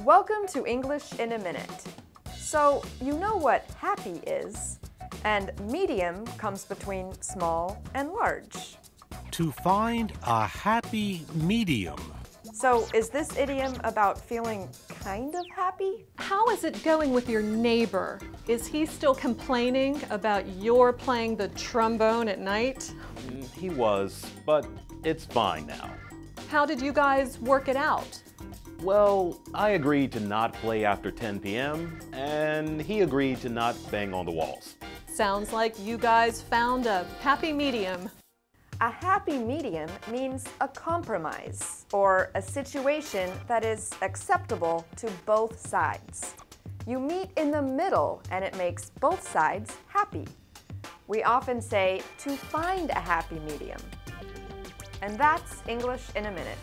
Welcome to English in a Minute. So, you know what happy is, and medium comes between small and large. To find a happy medium. So, is this idiom about feeling kind of happy? How is it going with your neighbor? Is he still complaining about your playing the trombone at night? He was, but it's fine now. How did you guys work it out? Well, I agreed to not play after 10 p.m., and he agreed to not bang on the walls. Sounds like you guys found a happy medium. A happy medium means a compromise, or a situation that is acceptable to both sides. You meet in the middle, and it makes both sides happy. We often say to find a happy medium. And that's English in a Minute.